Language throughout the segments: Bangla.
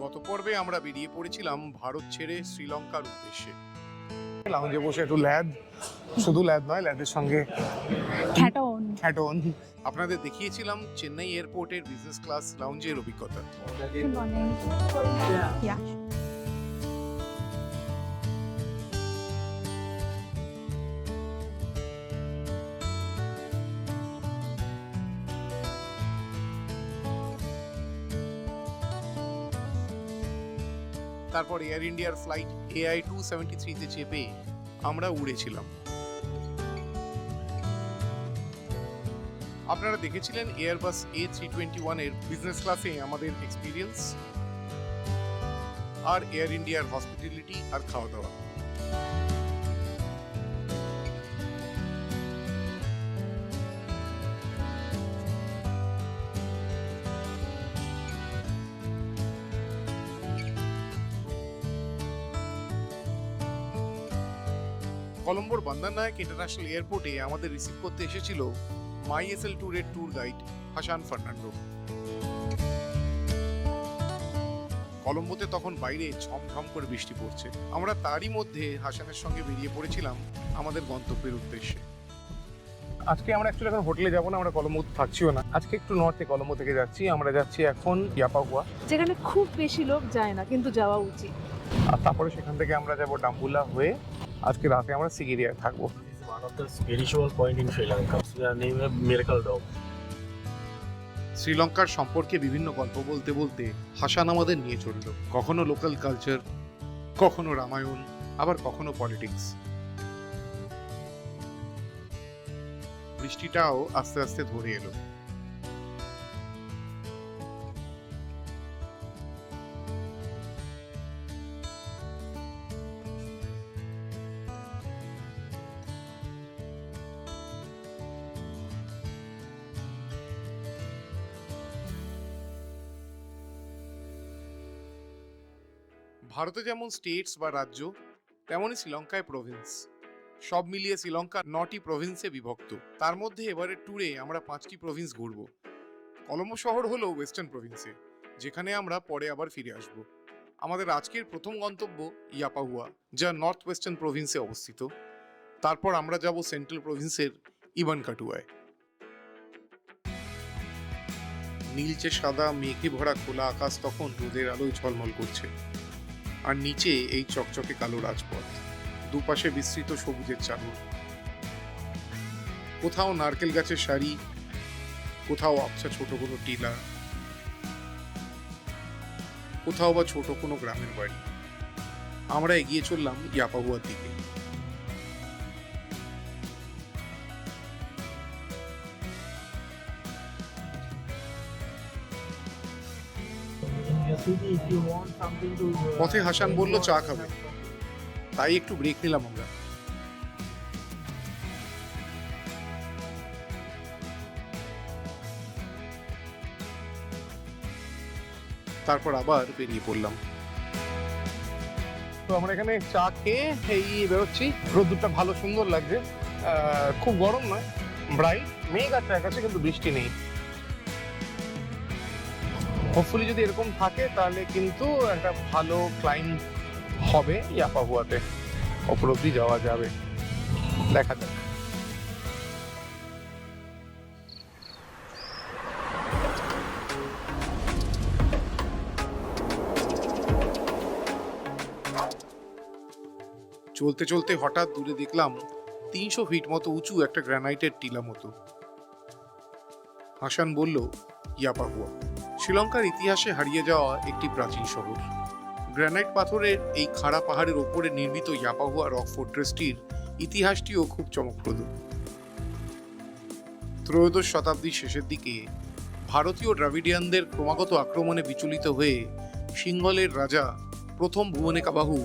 গত পর্বে আমরা বেরিয়ে পড়েছিলাম ভারত ছেড়ে শ্রীলঙ্কার উদ্দেশ্যে। লাউঞ্জে বসে একটু ল্যাদ, শুধু ল্যাদ নয়, ল্যাদের সঙ্গে খ্যাটন আপনাদের দেখিয়েছিলাম চেন্নাই এয়ারপোর্টের বিজনেস ক্লাস লাউঞ্জের অভিজ্ঞতা। তারপর এয়ার ইন্ডিয়ার ফ্লাইট AI-273 চেপে আমরা উড়েছিলাম। আপনারা দেখেছিলেন এয়ারবাস A321 এর বিজনেস ক্লাসে আমাদের এক্সপিরিয়েন্স আর এয়ার ইন্ডিয়ার হসপিটালিটি আর খাওয়া দাওয়া। কলম্বোর বান্দারনায়ক ইন্টারন্যাশনাল এয়ারপোর্টে আমাদের রিসিভ করতে এসেছিল মাইএসএল ট্যুরের ট্যুর গাইড হাসান ফার্নান্ডো। কলম্বোতে তখন বাইরে ঝমঝম করে বৃষ্টি পড়ছে। আমরা তারই মধ্যে হাসানের সঙ্গে বেরিয়ে পড়েছিলাম আমাদের গন্তব্যের উদ্দেশ্যে। আজকে আমরা অ্যাকচুয়ালি এখন হোটেলে যাবো না, আমরা কলম্বোতে থাকছিও না। আজকে একটু নর্থে কলম্বো থেকে যাচ্ছি। আমরা যাচ্ছি এখন ইয়াপাগুয়া, যেখানে খুব বেশি লোক যায় না কিন্তু যাওয়া উচিত। আর তারপরে সেখান থেকে আমরা যাব ডাম্বুলা হয়ে আজকে রাতে আমরা সিগিরিয়ায় থাকবো। One of the spiritual point in Sri Lanka. We are named a miracle dog. শ্রীলঙ্কার সম্পর্কে বিভিন্ন গল্প বলতে বলতে হাসান আমাদের নিয়ে চলল। কখনো লোকাল কালচার, কখনো রামায়ণ, আবার কখনো পলিটিক্স। বৃষ্টিটাও আস্তে আস্তে ধরে এলো। ভারতে যেমন স্টেটস বা রাজ্য, তেমনই শ্রীলঙ্কায় প্রভিন্স। সব মিলিয়ে শ্রীলঙ্কা 9টি প্রভিন্সে বিভক্ত। তার মধ্যে এবারের ট্যুরে আমরা 5টি প্রভিন্স ঘুরব। কলম্বো শহর হলো ওয়েস্টার্ন প্রভিন্সে, যেখানে আমরা পরে আবার ফিরে আসব। আমাদের আজকের প্রথম গন্তব্য ইয়াপাহুয়া, যা নর্থ ওয়েস্টার্ন প্রভিন্সে অবস্থিত। তারপর আমরা যাব সেন্ট্রাল প্রভিন্সের ইবানকাটুয়ায়। নীলচে সাদা মেঘে ভরা খোলা আকাশ তখন রোদের আলোয় ঝলমল করছে, আর নিচে এই চকচকে কালো রাজপথ, দুপাশে বিস্তৃত সবুজের চাদর। কোথাও নারকেল গাছের সারি, কোথাও আবছা ছোট কোনো টিলা, কোথাও বা ছোট কোনো গ্রামের বাড়ি। আমরা এগিয়ে চললাম ইয়াপাহুয়ার দিকে। পথে হাসান বলল চা খাবে, তাই একটু ব্রেক নিলাম আমরা। তারপর আবার বেরিয়ে পড়লাম। তো আমরা এখানে চা খেয়ে এই বেরোচ্ছি। রোদ্দুরটা ভালো সুন্দর লাগছে, খুব গরম নয়, ব্রাইট। মেঘ আছে আকাশে কিন্তু বৃষ্টি নেই। হোপফুলি যদি এরকম থাকে তাহলে কিন্তু একটা ভালো ক্লাইম্ব হবে ইয়াপাহুয়াতে, ওপর অব্দি যাওয়া যাবে। দেখা যাক। চলতে চলতে হঠাৎ দূরে দেখলাম 300 ফিট মতো উঁচু একটা গ্রানাইটের টিলা মতো। হাসান বলল ইয়াপাহুয়া শ্রীলঙ্কার ইতিহাসে হারিয়ে যাওয়া একটি প্রাচীন শহর। গ্রানাইট পাথরের এই খাড়া পাহাড়ের ওপরে নির্মিত ইয়াপাহুয়া রক ফোর্ট্রেসটির ইতিহাসটিও খুব চমকপ্রদ। ত্রয়োদশ শতাব্দীর শেষের দিকে ভারতীয় দ্রাবিডিয়ানদের ক্রমাগত আক্রমণে বিচলিত হয়ে সিংহলের রাজা প্রথম ভুবনেকাবাহু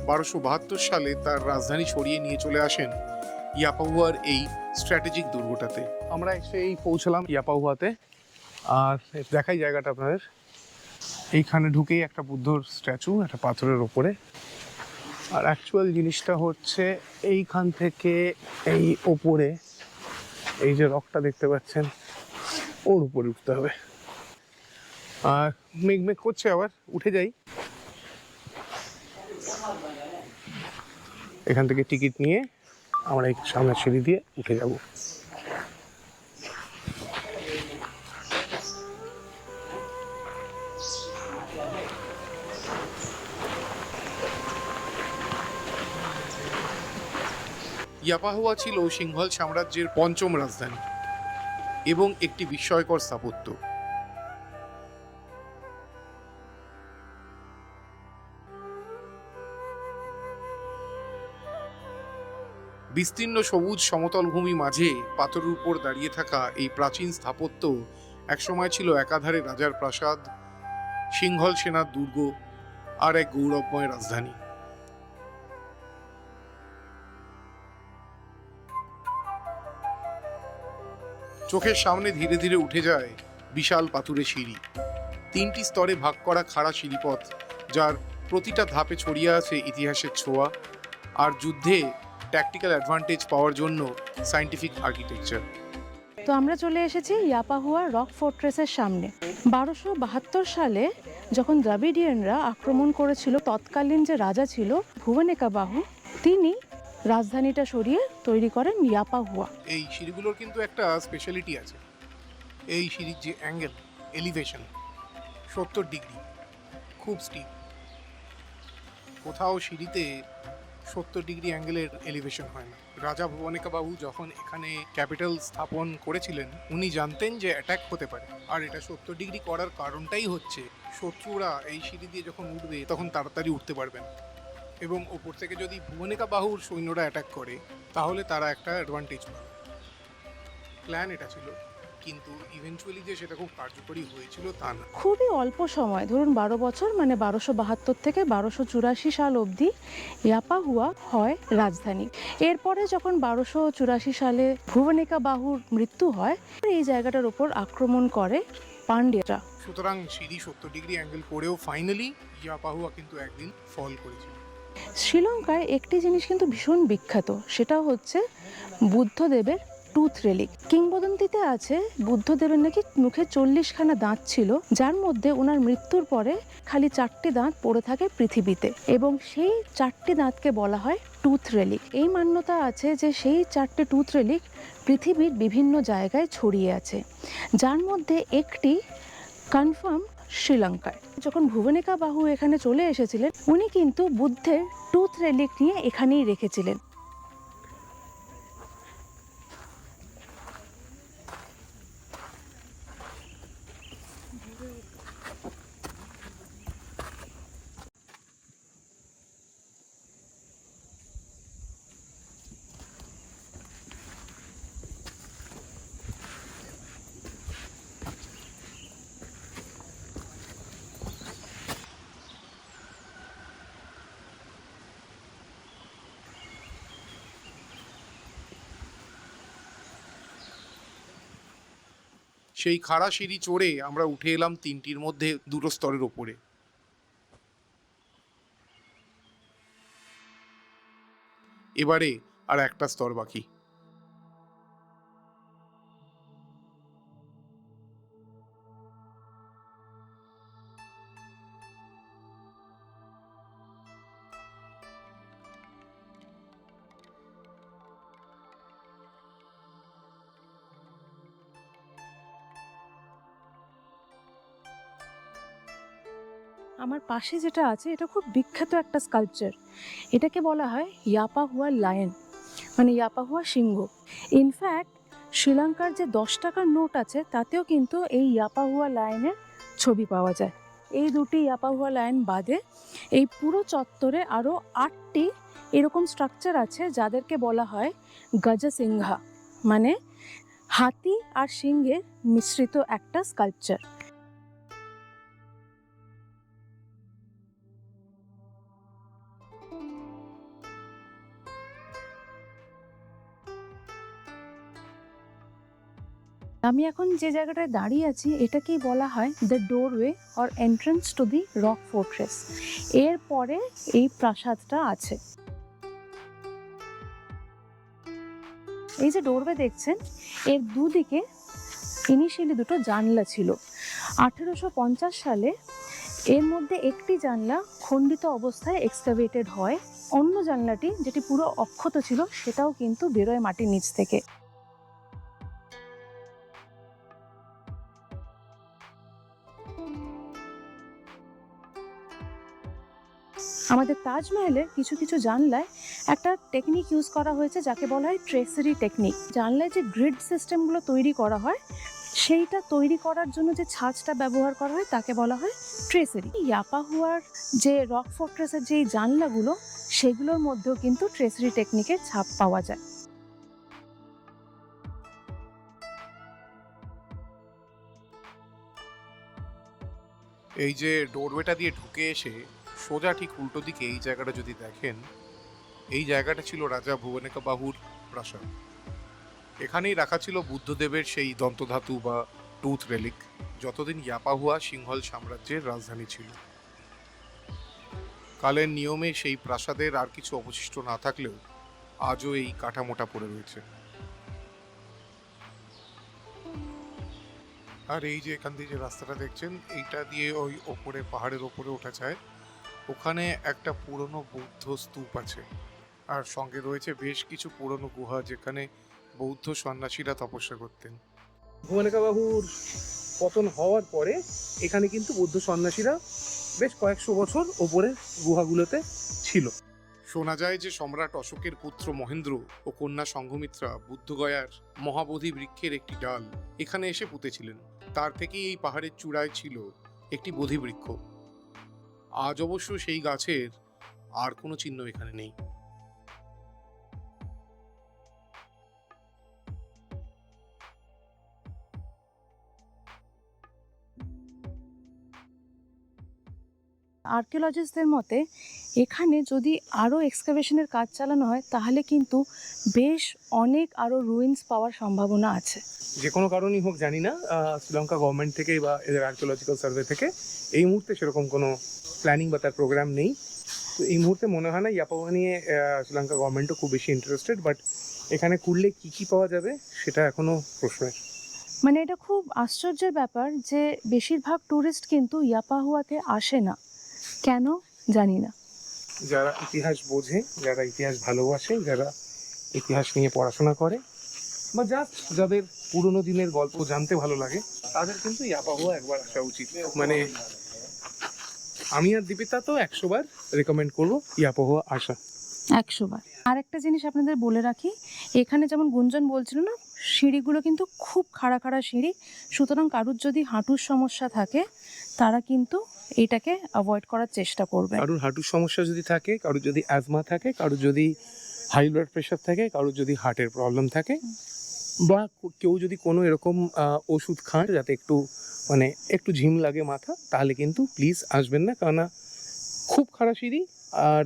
1272 সালে তার রাজধানী সরিয়ে নিয়ে চলে আসেন ইয়াপাহুয়ার এই স্ট্র্যাটেজিক দুর্গটাতে। আমরা এসেই পৌঁছলাম ইয়াপাহুয়াতে, আর দেখাই জায়গাটা আপনাদের। এইখানে ঢুকেই একটা বুদ্ধর স্ট্যাচু, একটা পাথরের ওপরে। আর অ্যাকচুয়াল জিনিসটা হচ্ছে এইখান থেকে এই ওপরে এই যে রকটা দেখতে পাচ্ছেন, ওর উপরে উঠতে হবে। আর মেঘ মেঘ করছে, আবার উঠে যাই। এখান থেকে টিকিট নিয়ে আমরা এই সামনের সিঁড়ি দিয়ে উঠে যাব। ইয়াপাহুয়া ছিল সিংহল সাম্রাজ্যের পঞ্চম রাজধানী এবং একটি বিস্ময়কর স্থাপত্য। বিস্তীর্ণ সবুজ সমতল ভূমি মাঝে পাথরের উপর দাঁড়িয়ে থাকা এই প্রাচীন স্থাপত্য একসময় ছিল একাধারে রাজার প্রাসাদ, সিংহল সেনার দুর্গ আর এক গৌরবময় রাজধানী। চোখের সামনে ধীরে ধীরে উঠে যায় বিশাল পাথুরে সিঁড়ি, 3টি স্তরে ভাগ করা খাড়া সিঁড়িপথ, যার প্রতিটা ধাপে ছড়িয়ে আছে ইতিহাসের ছোঁয়া আর যুদ্ধে ট্যাকটিক্যাল অ্যাডভান্টেজ পাওয়ার জন্য সায়েন্টিফিক আর্কিটেকচার। তো আমরা চলে এসেছি ইয়াপাহুয়া রক ফোর্ট্রেসের সামনে। 1272 সালে যখন দ্রাবিডিয়ানরা আক্রমণ করেছিল, তৎকালীন যে রাজা ছিল ভুবনেকাবাহু, তিনি রাজধানীটা সরিয়ে তৈরি করেন ইয়াপাহুয়া। এই সিঁড়িগুলোর কিন্তু একটা স্পেশালিটি আছে। এই সিঁড়ির যে অ্যাঙ্গেল, এলিভেশন 70 ডিগ্রি, খুব স্টিপ। কোথাও সিঁড়িতে 70 ডিগ্রি অ্যাঙ্গেলের এলিভেশন হয় না। রাজা ভুবনেকাবাহু যখন এখানে ক্যাপিটাল স্থাপন করেছিলেন, উনি জানতেন যে অ্যাটাক হতে পারে, আর এটা 70 ডিগ্রি করার কারণটাই হচ্ছে শত্রুরা এই সিঁড়ি দিয়ে যখন উঠবে তখন তাড়াতাড়ি উঠতে পারবেন, এবং ওপর থেকে যদি ভুবনেকাবাহুর সৈন্যরা অ্যাটাক করে তাহলে তারা একটা অ্যাডভান্টেজ পাবে। প্ল্যান এটা ছিল, কিন্তু ইভেন্চুয়ালি যে সেটা খুব কার্যকরী হয়েছিল তা না। খুবই অল্প সময়, ধরুন 12 বছর, মানে 1272 থেকে 1284 সাল অবধি ইয়াপাহুয়া হয় রাজধানী। এরপরে যখন 1284 সালে ভুবনেকাবাহুর মৃত্যু হয়, এই জায়গাটার উপর আক্রমণ করে পান্ডিয়ারা। সুতরাং সিঁড়ি 70 ডিগ্রি অ্যাঙ্গেল করেও ফাইনালি ইয়াপাহুয়া কিন্তু একদিন ফল করেছিল। শ্রীলঙ্কায় একটি জিনিস কিন্তু ভীষণ বিখ্যাত, সেটা হচ্ছে বুদ্ধদেবের টুথ রেলিক। কিংবদন্তিতে আছে বুদ্ধদেবের নাকি মুখে 40খানা দাঁত ছিল, যার মধ্যে ওনার মৃত্যুর পরে খালি 4টি দাঁত পড়ে থাকে পৃথিবীতে, এবং সেই 4টি দাঁতকে বলা হয় টুথ রেলিক। এই মান্যতা আছে যে সেই 4টে টুথ রেলিক পৃথিবীর বিভিন্ন জায়গায় ছড়িয়ে আছে, যার মধ্যে একটি কনফার্ম শ্রীলঙ্কায়। যখন ভুবনেকাবাহু এখানে চলে এসেছিলেন, উনি কিন্তু বুদ্ধের টুথ রেলিক নিয়ে এখানেই রেখেছিলেন। সেই খাড়া সিঁড়ি চড়ে আমরা উঠে এলাম 3টির মধ্যে 2টো স্তরের ওপরে। এবারে আর একটা স্তর বাকি। আমার পাশে যেটা আছে এটা খুব বিখ্যাত একটা স্কাল্পচার। এটাকে বলা হয় ইয়াপাহুয়া লায়ন, মানে ইয়াপাহুয়া সিংহ। ইনফ্যাক্ট শ্রীলঙ্কার যে 10 টাকার নোট আছে তাতেও কিন্তু এই ইয়াপাহুয়া লায়নের ছবি পাওয়া যায়। এই 2টি ইয়াপাহুয়া লায়ন বাদে এই পুরো চত্বরে আরও 8টি এরকম স্ট্রাকচার আছে, যাদেরকে বলা হয় গজসিংহা, মানে হাতি আর সিংহের মিশ্রিত একটা স্কাল্পচার। আমি এখন যে জায়গাটায় দাঁড়িয়ে আছি এটাকেই বলা হয় the doorway or entrance to the rock fortress. এরপরে এই প্রাসাদটা আছে। এই যে ডোরওয়ে দেখছেন, এর দুদিকে ইনিশিয়ালি 2টো জানলা ছিল। 1850 সালে এর মধ্যে একটি জানলা খণ্ডিত অবস্থায় এক্সকাভেটেড হয় অন্য জানলাটি যেটি পুরো অক্ষত ছিল সেটাও কিন্তু বেরোয় মাটির নিচ থেকে। আমাদের তাজমহলের কিছু কিছু জানলায় একটা টেকনিক ইউজ করা হয়েছে যাকে বলা হয় ট্রেসারি টেকনিক। জানলায় যে গ্রিড সিস্টেমগুলো তৈরি করা হয় সেইটা তৈরি করার জন্য যে ছাঁচটা ব্যবহার করা হয় তাকে বলা হয় ট্রেসারি। ইয়াপাহুয়ার যে রক ফোর্ট্রেসের যে জানলাগুলো সেগুলোর মধ্যেও কিন্তু ট্রেসারি টেকনিকের ছাপ পাওয়া যায়। এই যে ডোরওয়েটা দিয়ে ঢুকে এসে সোজা ঠিক উল্টো দিকে এই জায়গাটা যদি দেখেন, এই জায়গাটা ছিল রাজা ভুবনেকাবাহুর প্রাসাদ। এখানেই রাখা ছিল বুদ্ধদেবের সেই দন্তধাতু বা টুথ রেলিক, যতদিন ইয়াপাহুয়া সিংহল সাম্রাজ্যের রাজধানী ছিল। কালের নিয়মে সেই প্রাসাদের আর কিছু অবশিষ্ট না থাকলেও আজও এই কাঠামোটা পড়ে রয়েছে। আর এই যে এখান দিয়ে যে রাস্তাটা দেখছেন, এইটা দিয়ে ওই ওপরে পাহাড়ের ওপরে ওঠা যায়। ওখানে একটা পুরনো বৌদ্ধ স্তূপ আছে, আর সঙ্গে রয়েছে বেশ কিছু পুরনো গুহা যেখানে বৌদ্ধ সন্ন্যাসীরা তপস্যা করতেন। ভুবনেকাবাহুর পতন হওয়ার পরে এখানে কিন্তু বৌদ্ধ সন্ন্যাসীরা বেশ কয়েকশো বছর ওপরের গুহাগুলোতে ছিল। শোনা যায় যে সম্রাট অশোকের পুত্র মহেন্দ্র ও কন্যা সংঘমিত্রা বুদ্ধগয়ার মহাবোধি বৃক্ষের একটি ডাল এখানে এসে পুঁতেছিলেন। তার থেকেই এই পাহাড়ের চূড়ায় ছিল একটি বোধি বৃক্ষ। আজ অবশ্য সেই গাছের আর কোনো চিহ্ন এখানে নেই। আর্কিওলজিস্টদের মতে এখানে যদি আরও এক্সকাভেশনের কাজ চালানো হয় তাহলে কিন্তু বেশ অনেক আরও রুইন্স পাওয়ার সম্ভাবনা আছে। যে কোনো কারণেই হোক জানি না, শ্রীলঙ্কা গভর্নমেন্ট থেকে বা এদের আর্কিওলজিক্যাল সার্ভে থেকে এই মুহূর্তে সেরকম কোনো প্ল্যানিং বা তার প্রোগ্রাম নেই। তো এই মুহূর্তে মনে হয় না ইয়াপাহুয়া নিয়ে শ্রীলঙ্কা গভর্নমেন্টও খুব বেশি ইন্টারেস্টেড, বাট এখানে খুললে কী কী পাওয়া যাবে সেটা এখনও প্রশ্নের। মানে এটা খুব আশ্চর্যের ব্যাপার যে বেশিরভাগ ট্যুরিস্ট কিন্তু ইয়াপাহুয়াতে আসে না, কেন জানি না। যারা ইতিহাস বোঝে, যারা ইতিহাস ভালোবাসে, যারা ইতিহাস নিয়ে পড়াশোনা করে, বা যাদের পুরোনো দিনের গল্প জানতে ভালো লাগে, তাদের কিন্তু ইয়াপাহুয়া একবার আসা উচিত। মানে আমি আর দীপিতা তো 100 বার রেকমেন্ড করবো ইয়াপাহুয়া আসা। 100 বার। আর একটা জিনিস আপনাদের বলে রাখি, এখানে যেমন গুঞ্জন বলছিল না, সিঁড়িগুলো কিন্তু খুব খাড়া খাড়া সিঁড়ি, সুতরাং কারুর যদি হাঁটুর সমস্যা থাকে তারা কিন্তু এটাকে অ্যাভয়েড করার চেষ্টা করবে। কারুর হাঁটুর সমস্যা যদি থাকে, কারুর যদি অ্যাজমা থাকে, কারুর যদি হাই ব্লাড প্রেশার থাকে, কারুর যদি হার্টের প্রবলেম থাকে, বা কেউ যদি কোনো এরকম ওষুধ খান যাতে একটু ঝিম লাগে মাথা, তাহলে কিন্তু প্লিজ আসবেন না, কেননা খুব খারাপ সিঁড়ি, আর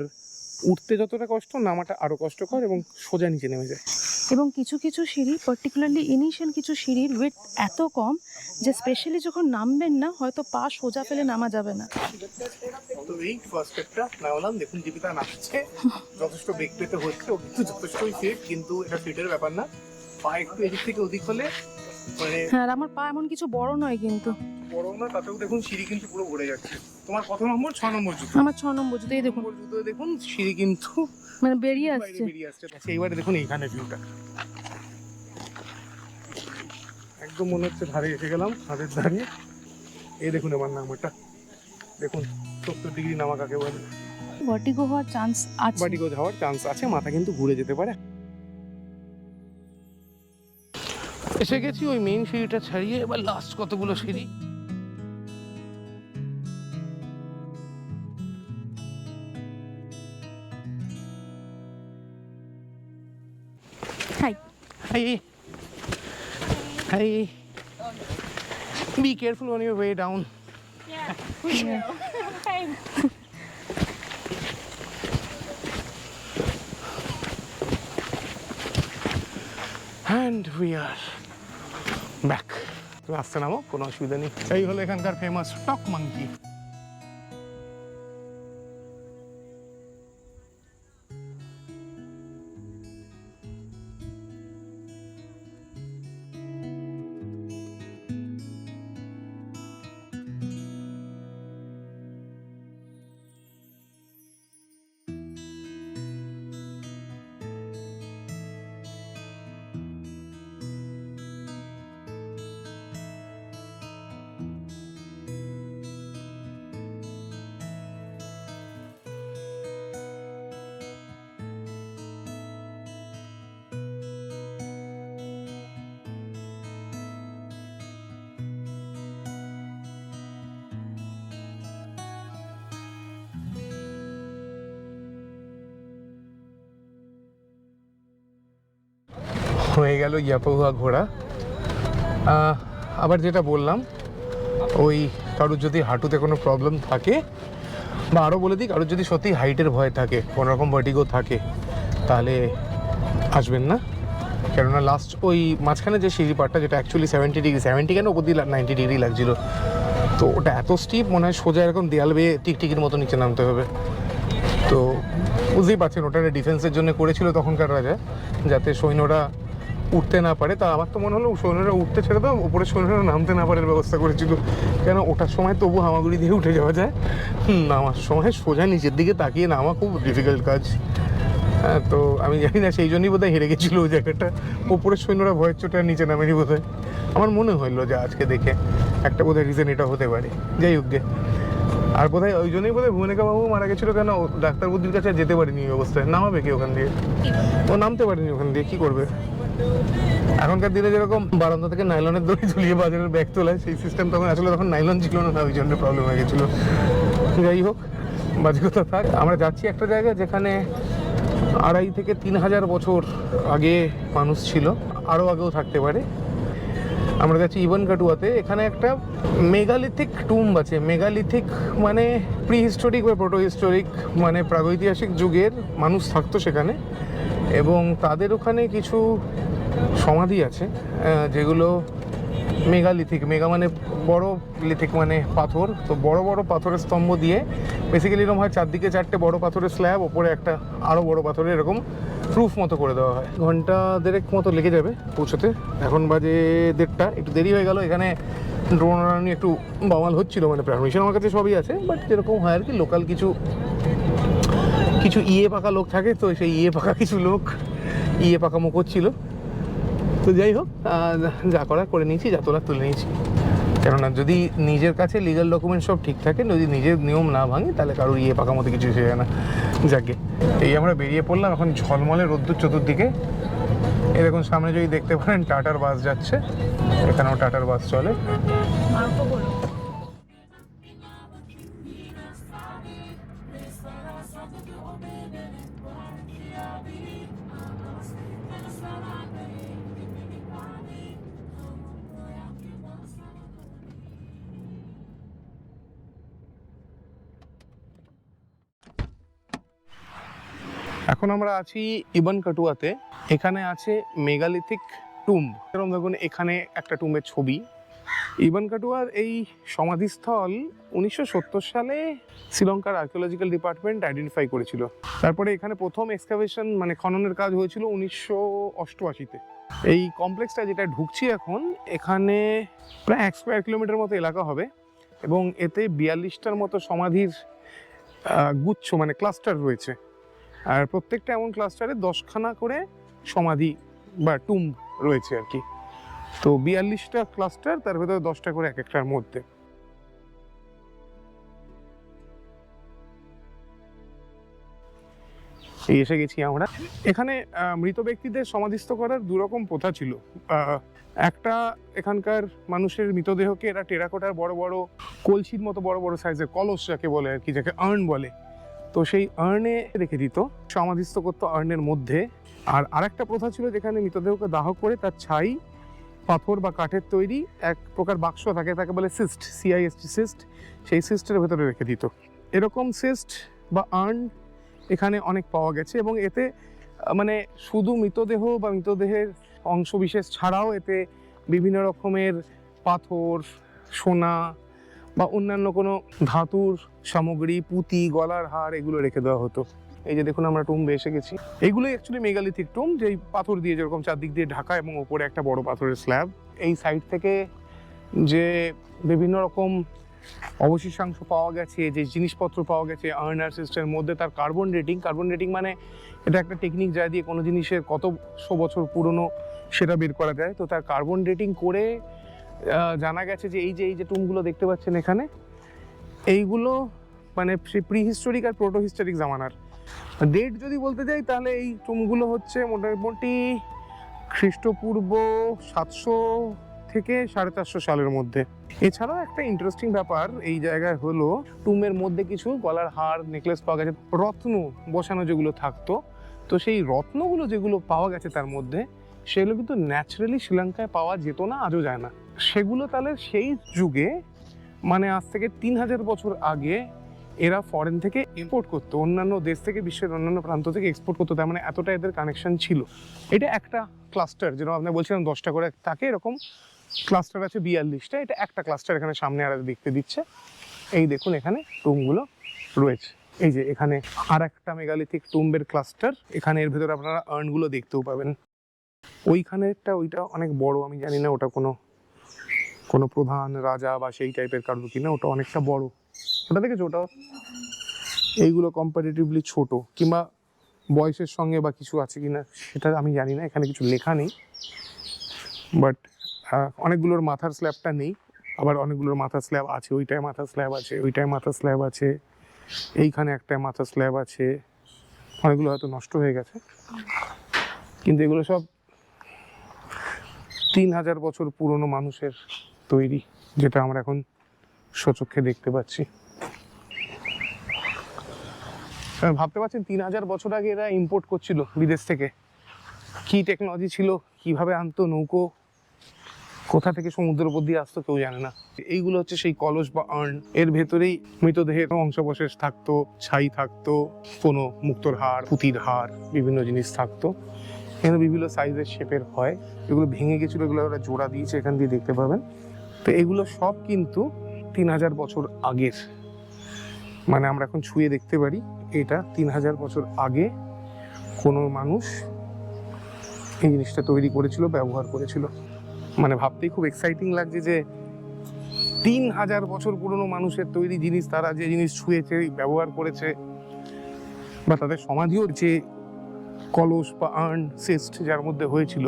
উঠতে যতটা কষ্ট নামাটা আরও কষ্টকর এবং সোজা নিচে নেমে যায়। এবং কিছু কিছু সিঁড়ি, পার্টিকুলারলি ইনিশিয়াল কিছু সিঁড়ির ওয়েট এত কম যে স্পেশালি যখন নামবেন না হয়তো পা সোজা ফেলে নামা যাবে না। তো এই ফার্স্ট স্টেপটা নামলাম, দেখুন দীপিকা নাচছে, যথেষ্ট বেগ পেতে হচ্ছে, ও কিন্তু যথেষ্টই ফিট, কিন্তু এটা ফিটের ব্যাপার না, পা একটু এদিক থেকে ওদিক হলে মানে হ্যাঁ, আর আমার পা এমন কিছু বড় নয় কিন্তু। বড় না, তাতেও দেখুন সিঁড়ি কিন্তু পুরো ভরে যাচ্ছে। তোমার কত নম্বর? 6 নম্বর জুতো। আমার 6 নম্বর জুতো, এই দেখুন জুতো দেখুন সিঁড়ি কিন্তু মানে বেরিয়ে বাইরে আসছে। বেরিয়ে আসছে। আচ্ছা, এইবারে দেখুন এইখানে ভিউটা একদম মনে হচ্ছে ধারে এসে গেলাম, হাতের ধারে। এই দেখুন এবার নামাটা দেখুন, 70 ডিগ্রি নামা কাকে বলে। ভার্টিগো হওয়ার চান্স আছে। ভার্টিগো যাওয়ার চান্স আছে, মাথা কিন্তু ঘুরে যেতে পারে। এসে গেছি ওই মেইন সিঁড়িটা ছাড়িয়ে, এবার লাস্ট কতগুলো সিঁড়ি। Hi Hi. Hi. Be careful on your way down. And we are back. রাস্তা নামো, কোনো অসুবিধা নেই। এই হলো এখানকার ফেমাস টক মাংকি। হয়ে গেল ইয়াপাহুয়া ঘোড়া। আবার যেটা বললাম, ওই কারোর যদি হাঁটুতে কোনো প্রবলেম থাকে, বা আরও বলে দিই, কারোর যদি সত্যি হাইটের ভয় থাকে, কোনো রকম ভার্টিগো থাকে, তাহলে আসবেন না। কেননা লাস্ট ওই মাঝখানে যে সিঁড়ি পাটটা, যেটা অ্যাকচুয়ালি 70 কেন উপর দিয়ে 90 ডিগ্রি লাগছিল, তো ওটা এত স্টিপ, মনে হয় সোজা এরকম দেয়াল বেয়ে টিকটিকির মতো নিচে নামতে হবে। তো বুঝতেই পারছেন, ওটা ডিফেন্সের জন্য করেছিল তখনকার রাজা, যাতে সৈন্যরা উঠতে না পারে। তা আমার তো মনে হলো সৈন্যরা উঠতে ছেড়ে দাও, উপরে সৈন্যরা নামতে না পারার ব্যবস্থা করেছিল, কেন ওঠার সময় তবু হামাগুড়ি দিয়ে উঠে যাওয়া যায়, নামার সময় সোজা নিচের দিকে তাকিয়ে নামা খুব ডিফিকাল্ট কাজ। হ্যাঁ, তো আমি জানি না, সেই জন্যই বোধহয় হেরে গেছিলো ওই জায়গাটা। ওপরের সৈন্যরা ভয়ের চোটে আর নিচে নামেনি বোধহয়, আমার মনে হইলো যে আজকে দেখে একটা বোধহয় রিজন এটা হতে পারে। যাই হোক গে, আর বোধহয় ওই জন্যই বোধহয় ভুবনেকা বাবু মারা গেছিলো, কেন ডাক্তার বুদ্ধির কাছে আর যেতে পারেনি ওই অবস্থায়। নামাবে কি ওখান দিয়ে? ও নামতে পারেনি ওখান দিয়ে, কি করবে? এখনকার দিনে যেরকম বারান্দা থেকে নাইলনের দড়ি ঝুলিয়ে বাজারের ব্যাগ তোলায়, সেই সিস্টেম তখন আসলে তখন নাইলন ছিল না, ওই জন্য প্রবলেম হয়ে গেছিলো। যাই হোক, বাজে কথা থাক। আমরা যাচ্ছি একটা জায়গায় যেখানে 2,500 থেকে 3,000 বছর আগে মানুষ ছিল, আরও আগেও থাকতে পারে। আমরা যাচ্ছি ইবন কাটুয়াতে। এখানে একটা মেগালিথিক টুম্ব আছে। মেগালিথিক মানে প্রি হিস্টোরিক বা প্রোটো হিস্টোরিক, মানে প্রাগৈতিহাসিক যুগের মানুষ থাকতো সেখানে, এবং তাদের ওখানে কিছু সমাধি আছে যেগুলো মেগালিথিক। মেগা মানে বড়, লিথিক মানে পাথর। তো বড় বড় পাথরের স্তম্ভ দিয়ে বেসিক্যালি এরকম হয়, চারদিকে 4টে বড় পাথরের স্ল্যাব, ওপরে একটা আরও বড় পাথরের এরকম প্রুফ মতো করে দেওয়া হয়। ঘন্টা দেড়েক মতো লেগে যাবে পৌঁছতে। এখন বাজে 1:30, একটু দেরি হয়ে গেল। এখানে ড্রোন রানি একটু বামাল হচ্ছিল, মানে পারমিশন আমার কাছে সবই আছে, বাট যেরকম হয় আর কি, লোকাল কিছু ইয়ে পাকা লোক থাকে, তো সেই ইয়ে পাকা কিছু লোক ইয়ে পাকামো করছিল। তো যাই হোক, যা করা করে নিয়েছি, যা তোলা তুলে নিয়েছি। কেননা যদি নিজের কাছে লিগাল ডকুমেন্ট সব ঠিক থাকে, যদি নিজের নিয়ম না ভাঙে, তাহলে কারোর ইয়ে পাকা মতো কিছু এসে যায় না। যাকে এই আমরা বেরিয়ে পড়লাম এখন ঝলমলে রোদ্দুর চতুর্দিকে। এরকম সামনে যদি দেখতে পারেন টাটার বাস যাচ্ছে, এখানেও টাটার বাস চলে। এখন আমরা আছি ইবন কাটুয়াতে। এখানে আছে মেগালিথিক টুম্ব। এরকম দেখুন, এখানে একটা টুম্বের ছবি। ইবন কাটুয়ার এই সমাধিস্থল 1970 সালে শ্রীলঙ্কার আর্কিওলজিক্যাল ডিপার্টমেন্ট আইডেন্টিফাই করেছিল। তারপরে এখানে প্রথম এক্সকাভেশন মানে খননের কাজ হয়েছিল 1988-তে। এই কমপ্লেক্সটা যেটা ঢুকছি এখন, এখানে প্রায় 1 স্কোয়ার কিলোমিটার মতো এলাকা হবে, এবং এতে 42টার মতো সমাধির গুচ্ছ মানে ক্লাস্টার রয়েছে। আর প্রত্যেকটা এমন ক্লাস্টারে 10খানা করে সমাধি বা টুম্ব রয়েছে আর কি। তো 42টা ক্লাস্টার, তার ভেতরে 10টা করে এক একটার মধ্যে। এই এসে গেছি আমরা। এখানে মৃত ব্যক্তিদের সমাধিস্থ করার দুরকম প্রথা ছিল। একটা, এখানকার মানুষের মৃতদেহকে এরা টেরাকোটার বড় বড় কলসির মতো বড় বড় সাইজের কলস যাকে বলে আর কি, যাকে আর্ন বলে, তো সেই আর্নে রেখে দিত, সমাধিস্থ করতো আর্নের মধ্যে। আর আরেকটা প্রথা ছিল যেখানে মৃতদেহকে দাহ করে তার ছাই পাথর বা কাঠের তৈরি এক প্রকার বাক্স থাকে, তাকে বলে সিস্ট, CIST সিস্ট, সেই সিস্টের ভেতরে রেখে দিত। এরকম সিস্ট বা আর্ন এখানে অনেক পাওয়া গেছে, এবং এতে মানে শুধু মৃতদেহ বা মৃতদেহের অংশবিশেষ ছাড়াও এতে বিভিন্ন রকমের পাথর, সোনা বা অন্যান্য কোনো ধাতুর সামগ্রী, পুঁতি, গলার হার, এগুলো রেখে দেওয়া হতো। এই যে দেখুন, আমরা টুম্বে এসে গেছি। এইগুলোই অ্যাকচুয়ালি মেগালিথিক টুম্ব, যেই পাথর দিয়ে যেরকম চারদিক দিয়ে ঢাকা এবং ওপরে একটা বড় পাথরের স্ল্যাব। এই সাইড থেকে যে বিভিন্ন রকম অবশিষ্টাংশ পাওয়া গেছে, যে জিনিসপত্র পাওয়া গেছে আর্নার সিস্টেমের মধ্যে, তার কার্বন ডেটিং মানে এটা একটা টেকনিক যা দিয়ে কোনো জিনিসের কতশো বছর পুরনো সেটা বের করা যায়। তো তার কার্বন ডেটিং করে জানা গেছে যে এই যে টুম্বগুলো দেখতে পাচ্ছেন এখানে, এইগুলো মানে প্রি হিস্টোরিক আর প্রোটো হিস্টোরিক জামানার। ডেট যদি বলতে যাই, তাহলে এই টুম্বগুলো হচ্ছে মোটামুটি খ্রিস্টপূর্ব 700 থেকে 450 সালের মধ্যে। এছাড়াও একটা ইন্টারেস্টিং ব্যাপার এই জায়গায় হলো, টুম্বের মধ্যে কিছু গলার হার, নেকলেস পাওয়া গেছে, রত্ন বসানো যেগুলো থাকতো। তো সেই রত্নগুলো যেগুলো পাওয়া গেছে তার মধ্যে, সেগুলো কিন্তু ন্যাচারালি শ্রীলঙ্কায় পাওয়া যেত না, আজও যায় না। সেগুলো তাহলে সেই যুগে মানে আজ থেকে 3000 বছর আগে এরা ফরেন থেকে ইম্পোর্ট করতো, অন্যান্য দেশ থেকে, বিশ্বের অন্যান্য প্রান্ত থেকে এক্সপোর্ট করতো। তার মানে এতটা এদের কানেকশন ছিল। এটা একটা ক্লাস্টার, যেরকম আপনি বলছিলাম 10টা করে থাকে, এরকম ক্লাস্টার আছে 42টা। এটা একটা ক্লাস্টার এখানে সামনে আর দেখতে দিচ্ছে। এই দেখুন এখানে টুমগুলো রয়েছে। এই যে এখানে আর একটা মেগালিথিক টুম্বের ক্লাস্টার। এখানে এর ভেতরে আপনারা আর্নগুলো দেখতেও পাবেন। ওইখানেরটা, ওইটা অনেক বড়, আমি জানি না ওটা কোনো প্রধান রাজা বা সেই টাইপের কারুর কিনা, ওটা অনেকটা বড়। ওটা দেখেছো? ওটা এইগুলো কম্পারেটিভলি ছোট, কিংবা বয়সের সঙ্গে বা কিছু আছে কিনা সেটা আমি জানি না, এখানে কিছু লেখা নেই। বাট অনেকগুলোর মাথার স্ল্যাবটা নেই, আবার অনেকগুলোর মাথার স্ল্যাব আছে। ওইটায় মাথার স্ল্যাব আছে, ওইটায় মাথার স্ল্যাব আছে, এইখানে একটা মাথার স্ল্যাব আছে। অনেকগুলো হয়তো নষ্ট হয়ে গেছে, কিন্তু এগুলো সব 3000 বছর পুরনো মানুষের তৈরি, যেটা আমরা এখন স্বচক্ষে দেখতে পাচ্ছি। ভাবতে পারছেন 3000 বছর আগে এরা ইম্পোর্ট করছিল বিদেশ থেকে। কি টেকনোলজি ছিল, কিভাবে আনতো, নৌকো কোথা থেকে সমুদ্রের উপর দিয়ে আসতো কেউ জানে না। এইগুলো হচ্ছে সেই কলস বা আর্ন। এর ভেতরেই মৃতদেহের অংশবশেষ থাকতো, ছাই থাকতো, কোনো মুক্তোর হাড়, পুঁতির হাড়, বিভিন্ন জিনিস থাকতো। এখানে বিভিন্ন সাইজের শেপের হয়। এগুলো ভেঙে গেছিলো, এগুলো ওরা জোড়া দিয়েছে, এখান দিয়ে দেখতে পাবেন। তো এগুলো সব কিন্তু 3000 বছর আগের, মানে আমরা এখন ছুঁয়ে দেখতে পারি এটা 3000 বছর আগে কোনো মানুষ এই জিনিসটা তৈরি করেছিল, ব্যবহার করেছিল। মানে ভাবতেই খুব এক্সাইটিং লাগছে যে 3000 বছর পুরনো মানুষের তৈরি জিনিস, তারা যে জিনিস ছুঁয়েছে, ব্যবহার করেছে, বা তাদের সমাধিও যে কলস বা আর্ন সিস্ট যার মধ্যে হয়েছিল,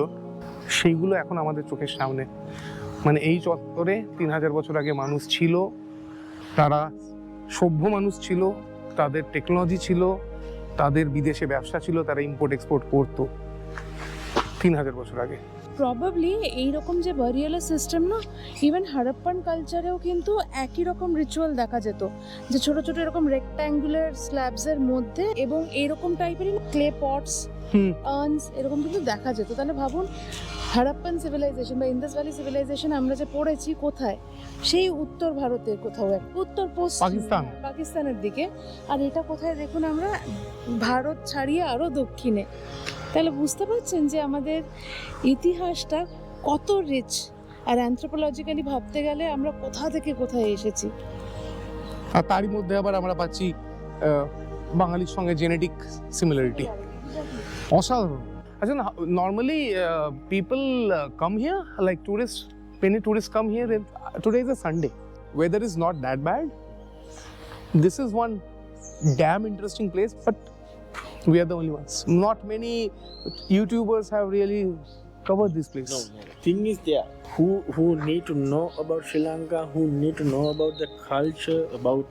সেইগুলো এখন আমাদের চোখের সামনে। মানে এই চত্বরে 3000 বছর আগে মানুষ ছিল, তারা সভ্য মানুষ ছিল, তাদের টেকনোলজি ছিল, তাদের বিদেশে ব্যবসা ছিল, তারা ইম্পোর্ট এক্সপোর্ট করতো 3000 বছর আগে। প্রবাবলি এইরকম যে বারিয়ালের সিস্টেম না, ইভেন হারাপ্পান কালচারেও কিন্তু একই রকম রিচুয়াল দেখা যেত, যে ছোট ছোট এরকম রেক্ট্যাঙ্গুলার স্ল্যাবসের মধ্যে এবং এইরকম টাইপেরই ক্লে পটস, আর্নস এরকম কিন্তু দেখা যেত। তাহলে ভাবুন, হারাপ্পান সিভিলাইজেশন বা ইন্দাস ভ্যালি সিভিলাইজেশন আমরা যে পড়েছি কোথায়, সেই উত্তর ভারতের কোথাও, উত্তর পশ্চিম পাকিস্তানের দিকে। আর এটা কোথায় দেখুন, আমরা ভারত ছাড়িয়ে আরো দক্ষিণে। তাহলে বুঝতে পারছেন যে আমাদের ইতিহাসটা কত রিচ। আর অ্যানথ্রোপোলজিক্যালি ভাবতে গেলে আমরা কোথা থেকে কোথায় এসেছি। আর তারই মধ্যে আবার আমরা পাচ্ছি বাঙালির সঙ্গে জেনেটিক সিমিলারিটি। অসাধারণ। আচ্ছা, normally people come here like tourist, many tourists come here, and today is a Sunday, weather is not that bad. This is one damn interesting place, but we are the only ones. Not many YouTubers have really covered this place. No. Thing is there. Who need to know about Sri Lanka, who need to know about the culture, about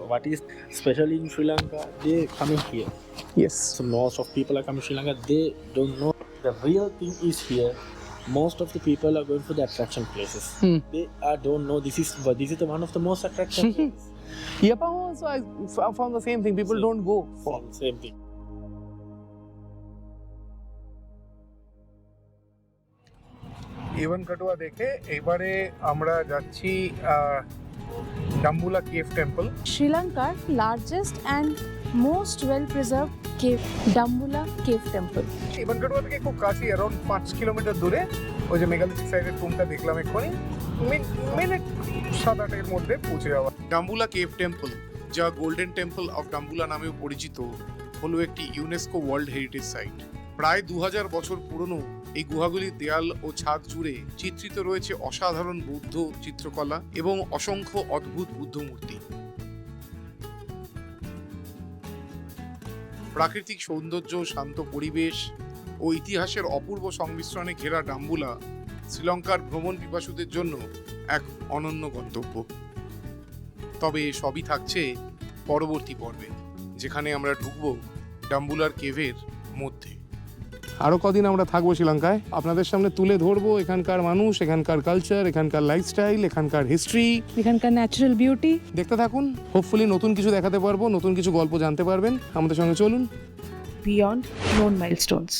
what is special in Sri Lanka, they coming here. Yes. So most of people are coming to Sri Lanka, they don't know the real thing is here. Most of the people are going for the attraction places. They don't know this is the one of the most attraction places. Yappa also, I found the same thing. People don't go for. Same thing. Even Katwa দেখে এবারে আমরা যাচ্ছি ডাম্বুলা কেভ টেম্পল। শ্রীলঙ্কার largest and most well preserve cave, Dambulla cave temple. Even Katwa থেকে খুব কাছে, অ্যারাউন্ড 5 কিলোমিটার দূরে। ওই যে মেগালিথিক সাইডের টুমটা দেখলাম এক্ষুনি, মিনিট 7-8 এর মধ্যে পৌঁছে যাওয়া। ডাম্বুলা কেভ টেম্পল, যা গোল্ডেন টেম্পল অফ ডাম্বুলা নামেও পরিচিত, হলো একটি ইউনেস্কো ওয়ার্ল্ড হেরিটেজ সাইট। প্রায় 2000 বছর পুরনো এই গুহাগুলির দেয়াল ও ছাদ জুড়ে চিত্রিত রয়েছে অসাধারণ বৌদ্ধ চিত্রকলা এবং অসংখ্য অদ্ভুত বুদ্ধ মূর্তি। প্রাকৃতিক সৌন্দর্য, শান্ত পরিবেশ ও ইতিহাসের অপূর্ব সংমিশ্রণে ঘেরা ডাম্বুলা শ্রীলঙ্কার ভ্রমণ পিপাসুদের জন্য এক অনন্য গন্তব্য। তবে সবই থাকছে পরবর্তী পর্বে, যেখানে আমরা ঢুকবো ডাম্বুলার কেভের মধ্যে। আরও কদিন আমরা থাকবো শ্রীলঙ্কায়, আপনাদের সামনে তুলে ধরবো এখানকার মানুষ, এখানকার কালচার, এখানকার লাইফস্টাইল, এখানকার হিস্ট্রি, এখানকার ন্যাচারাল বিউটি। দেখতে থাকুন। হোপফুলি নতুন কিছু দেখাতে পারবো, নতুন কিছু গল্প জানতে পারবেন। আমাদের সঙ্গে চলুন। Beyond known milestones.